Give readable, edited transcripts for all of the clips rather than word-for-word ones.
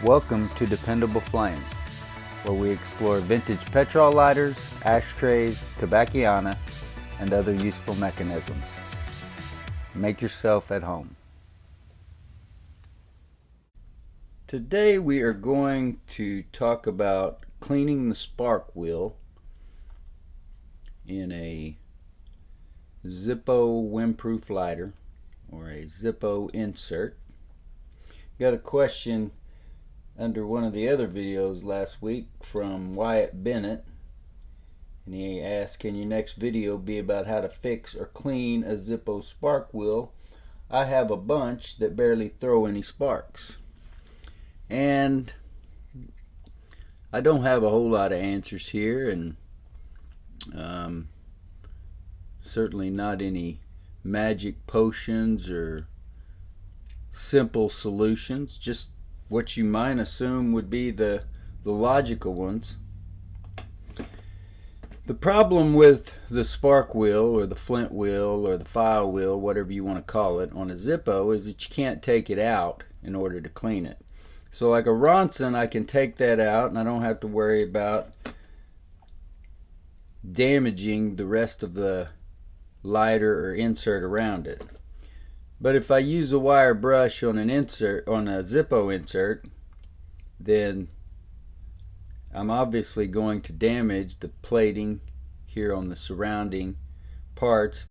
Welcome to Dependable Flame, where we explore vintage petrol lighters, ashtrays, tobacciana, and other useful mechanisms. Make yourself at home. Today we are going to talk about cleaning the spark wheel in a Zippo windproof lighter or a Zippo insert. Got a question under one of the other videos last week from Wyatt Bennett, and he asked, can your next video be about how to fix or clean a Zippo spark wheel? I have a bunch that barely throw any sparks. And I don't have a whole lot of answers here, and certainly not any magic potions or simple solutions, just what you might assume would be the logical ones. The problem with the spark wheel or the flint wheel or the file wheel, whatever you want to call it, on a Zippo is that you can't take it out in order to clean it. So like a Ronson, I can take that out and I don't have to worry about damaging the rest of the lighter or insert around it. But if I use a wire brush on an insert, on a Zippo insert, then I'm obviously going to damage the plating here on the surrounding parts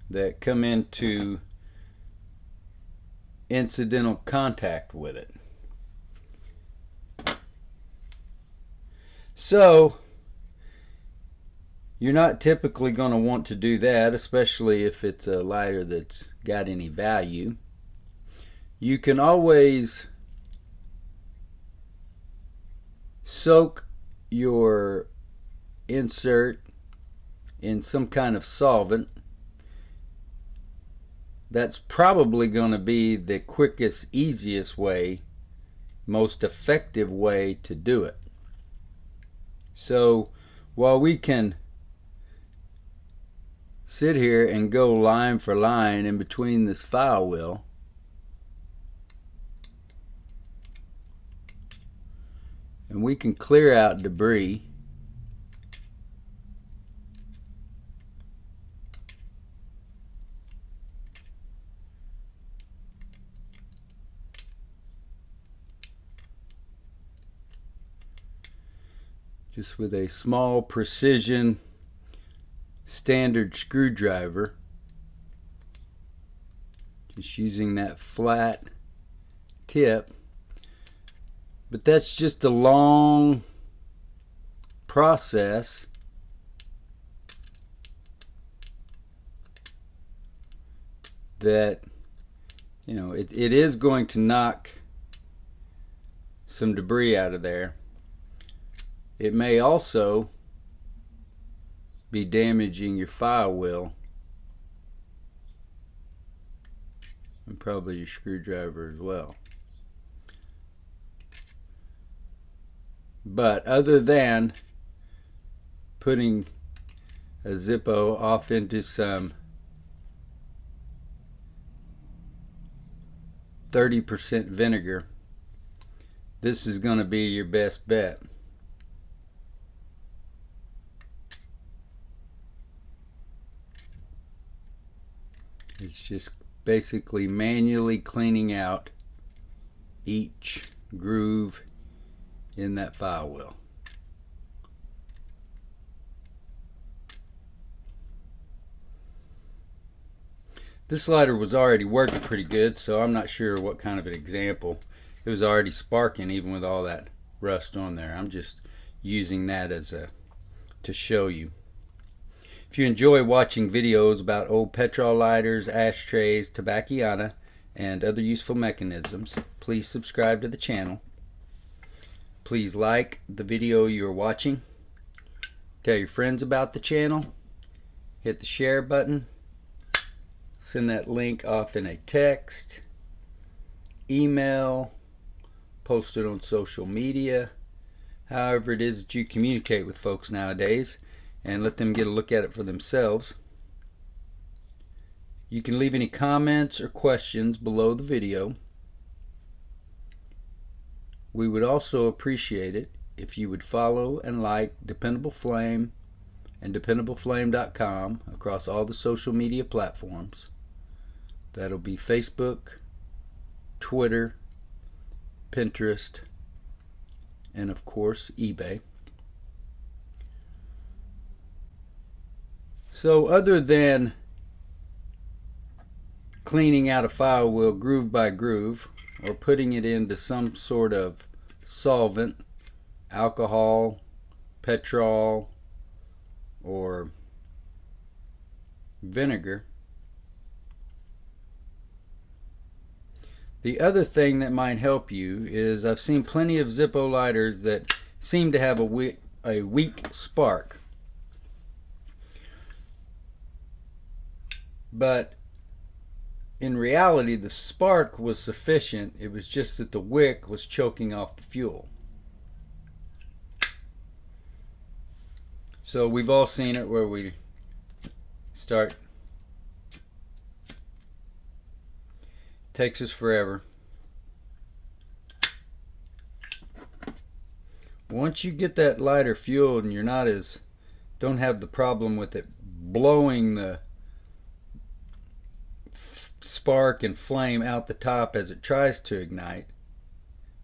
that come into incidental contact with it. So you're not typically going to want to do that, especially if it's a lighter that's got any value. You can always soak your insert in some kind of solvent. That's probably going to be the quickest, easiest way, most effective way to do it. So while we can sit here and go line for line in between this file wheel, and we can clear out debris, just with a small precision standard screwdriver, just using that flat tip. But that's just a long process that, you know, it is going to knock some debris out of there. It may also be damaging your file wheel and probably your screwdriver as well. But other than putting a Zippo off into some 30% vinegar, this is going to be your best bet. It's just basically manually cleaning out each groove in that file wheel. This lighter was already working pretty good, so I'm not sure what kind of an example. It was already sparking even with all that rust on there. I'm just using that as to show you. If you enjoy watching videos about old petrol lighters, ashtrays, tobacciana, and other useful mechanisms, please subscribe to the channel. Please like the video you're watching. Tell your friends about the channel. Hit the share button. Send that link off in a text, email, post it on social media, however it is that you communicate with folks nowadays. and let them get a look at it for themselves. You can leave any comments or questions below the video. We would also appreciate it if you would follow and like Dependable Flame and DependableFlame.com across all the social media platforms. That'll be Facebook, Twitter, Pinterest, and of course eBay. So other than cleaning out a file wheel groove by groove, or putting it into some sort of solvent, alcohol, petrol, or vinegar, the other thing that might help you is I've seen plenty of Zippo lighters that seem to have a weak spark, but in reality the spark was sufficient. It was just that the wick was choking off the fuel. So we've all seen it where we start, takes us forever. Once you get that lighter fueled and you're don't have the problem with it blowing the spark and flame out the top as it tries to ignite,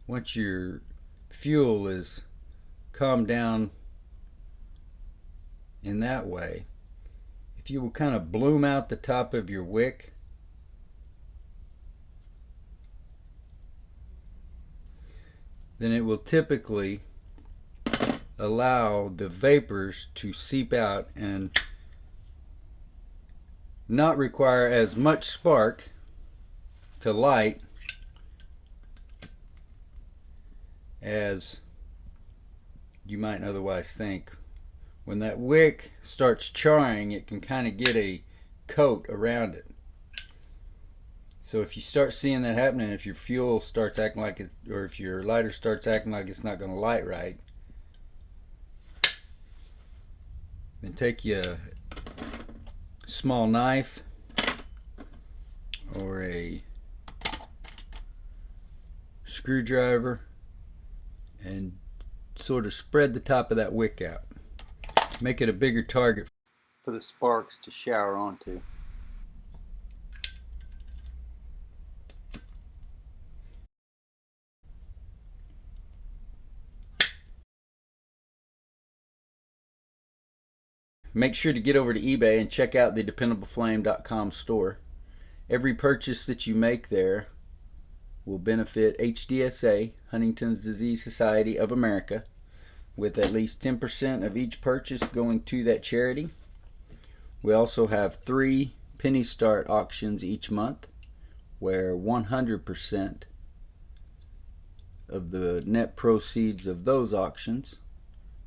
once your fuel is calmed down in that way, if you will kind of bloom out the top of your wick, then it will typically allow the vapors to seep out and not require as much spark to light as you might otherwise think. When that wick starts charring, it can kind of get a coat around it. So if you start seeing that happening, if your fuel starts acting like it, or if your lighter starts acting like it's not going to light right, then take you a small knife or a screwdriver and sort of spread the top of that wick out. Make it a bigger target for the sparks to shower onto. Make sure to get over to eBay and check out the DependableFlame.com store. Every purchase that you make there will benefit HDSA, Huntington's Disease Society of America, with at least 10% of each purchase going to that charity. We also have 3 penny start auctions each month, where 100% of the net proceeds of those auctions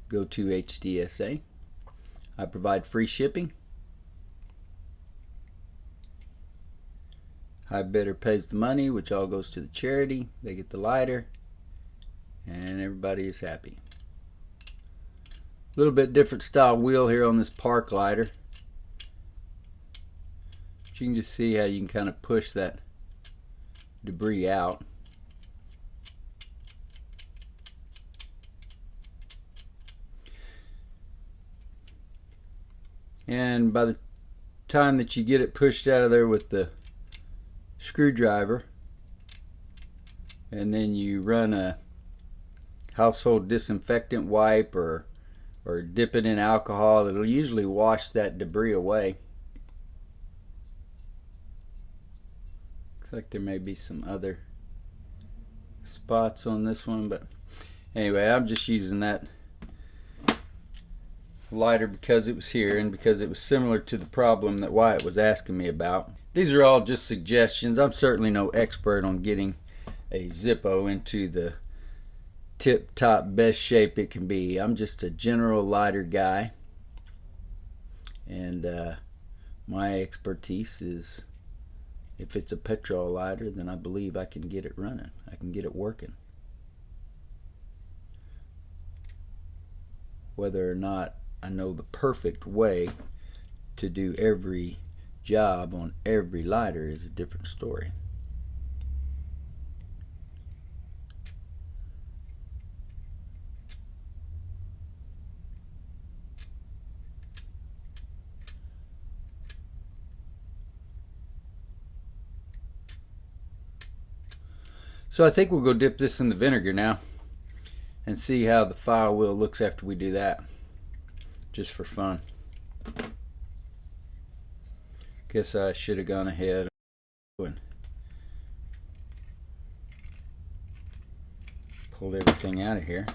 go to HDSA. I provide free shipping. High bidder pays the money, which all goes to the charity. They get the lighter, and everybody is happy. A little bit different style wheel here on this park lighter. But you can just see how you can kind of push that debris out. And by the time that you get it pushed out of there with the screwdriver, and then you run a household disinfectant wipe or dip it in alcohol, it'll usually wash that debris away. Looks like there may be some other spots on this one, but anyway, I'm just using that lighter because it was here and because it was similar to the problem that Wyatt was asking me about. These are all just suggestions. I'm certainly no expert on getting a Zippo into the tip-top best shape it can be. I'm just a general lighter guy, and my expertise is, if it's a petrol lighter, then I believe I can get it running. I can get it working. Whether or not I know the perfect way to do every job on every lighter is a different story. So I think we'll go dip this in the vinegar now and see how the file wheel looks after we do that, just for fun. Guess I should have gone ahead and pulled everything out of here.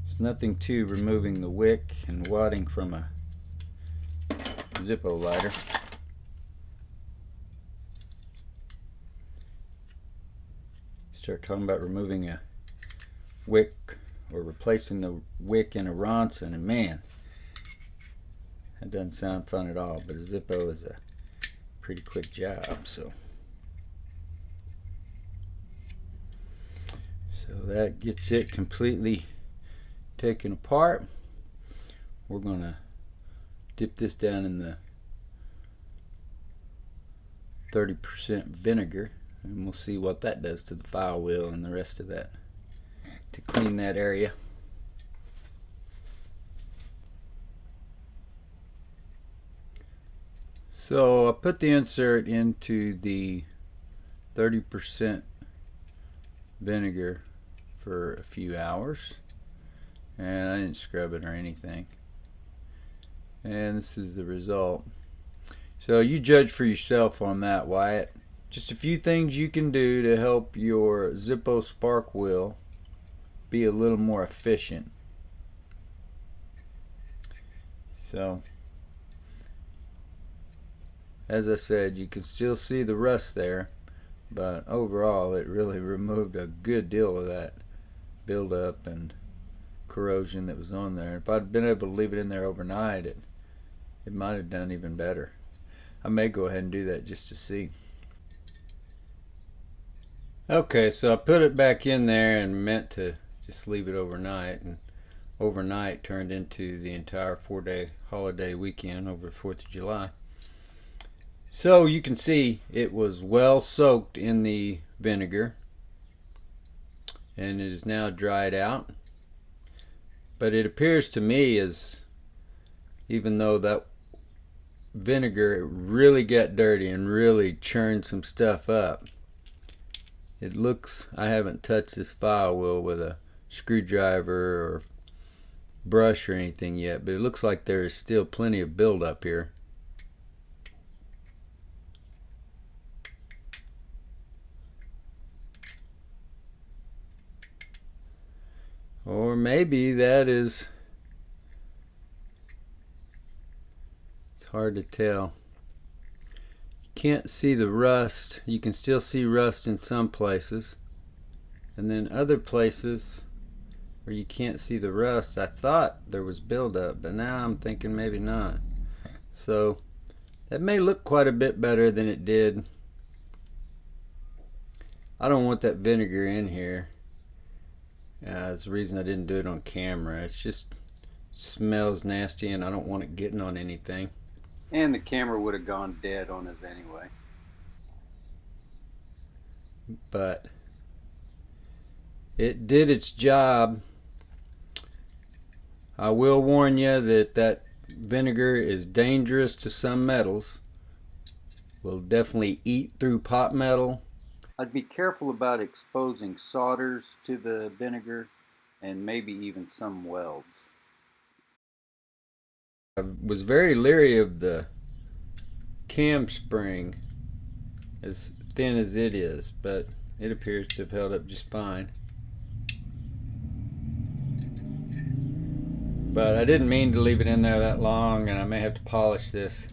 It's nothing to removing the wick and wadding from a Zippo lighter. Start talking about removing a wick or replacing the wick in a Ronson, and man, that doesn't sound fun at all, but a Zippo is a pretty quick job. So that gets it completely taken apart. We're gonna dip this down in the 30% vinegar, and we'll see what that does to the file wheel and the rest of that to clean that area. So I put the insert into the 30% vinegar for a few hours, and I didn't scrub it or anything, and this is the result. So you judge for yourself on that, Wyatt. Just a few things you can do to help your Zippo spark wheel be a little more efficient. So as I said, you can still see the rust there, but overall it really removed a good deal of that buildup and corrosion that was on there. If I'd been able to leave it in there overnight, it might have done even better. I may go ahead and do that just to see. Okay, so I put it back in there and meant to just leave it overnight, and overnight turned into the entire 4-day holiday weekend over 4th of July. So you can see it was well soaked in the vinegar, and it is now dried out. But it appears to me as even though that vinegar really got dirty and really churned some stuff up, it looks, I haven't touched this file wheel with a screwdriver or brush or anything yet, but it looks like there is still plenty of buildup here. Or maybe that is, it's hard to tell. You can't see the rust. You can still see rust in some places, and then other places where you can't see the rust, I thought there was buildup, but now I'm thinking maybe not. So that may look quite a bit better than it did. I don't want that vinegar in here. That's the reason I didn't do it on camera. It just smells nasty and I don't want it getting on anything. And the camera would have gone dead on us anyway. But it did its job. I will warn you that that vinegar is dangerous to some metals. Will definitely eat through pot metal. I'd be careful about exposing solders to the vinegar and maybe even some welds. I was very leery of the cam spring, as thin as it is, but it appears to have held up just fine. But I didn't mean to leave it in there that long, and I may have to polish this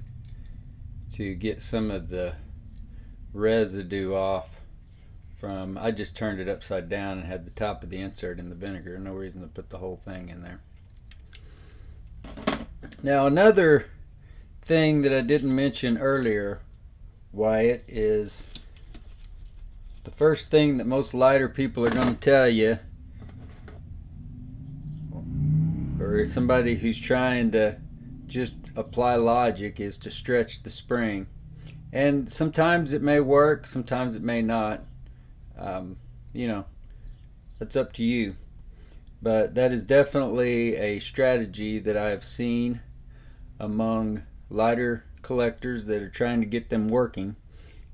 to get some of the residue off from, I just turned it upside down and had the top of the insert in the vinegar. No reason to put the whole thing in there. Now another thing that I didn't mention earlier Wyatt, is the first thing that most lighter people are going to tell you, or somebody who's trying to just apply logic, is to stretch the spring. And sometimes it may work, sometimes it may not. You know, that's up to you. But that is definitely a strategy that I have seen among lighter collectors that are trying to get them working,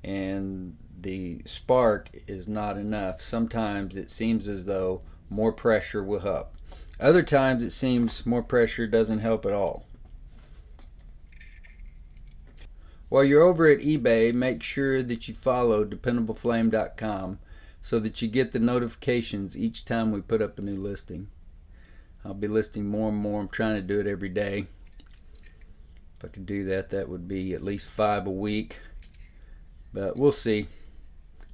and the spark is not enough. Sometimes it seems as though more pressure will help. Other times it seems more pressure doesn't help at all. While you're over at eBay, make sure that you follow dependableflame.com so that you get the notifications each time we put up a new listing. I'll be listing more and more. I'm trying to do it every day. If I could do that, that would be at least 5 a week. But we'll see.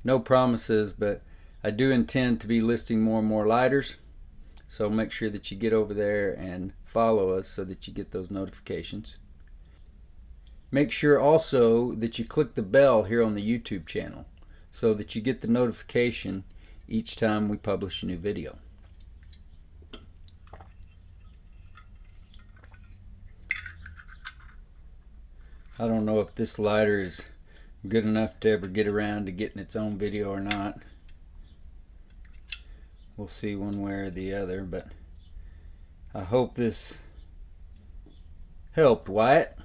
No promises, but I do intend to be listing more and more lighters. So make sure that you get over there and follow us so that you get those notifications. Make sure also that you click the bell here on the YouTube channel so that you get the notification each time we publish a new video. I don't know if this lighter is good enough to ever get around to getting its own video or not. We'll see one way or the other, but I hope this helped, Wyatt.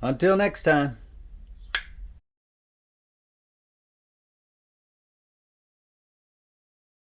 Until next time.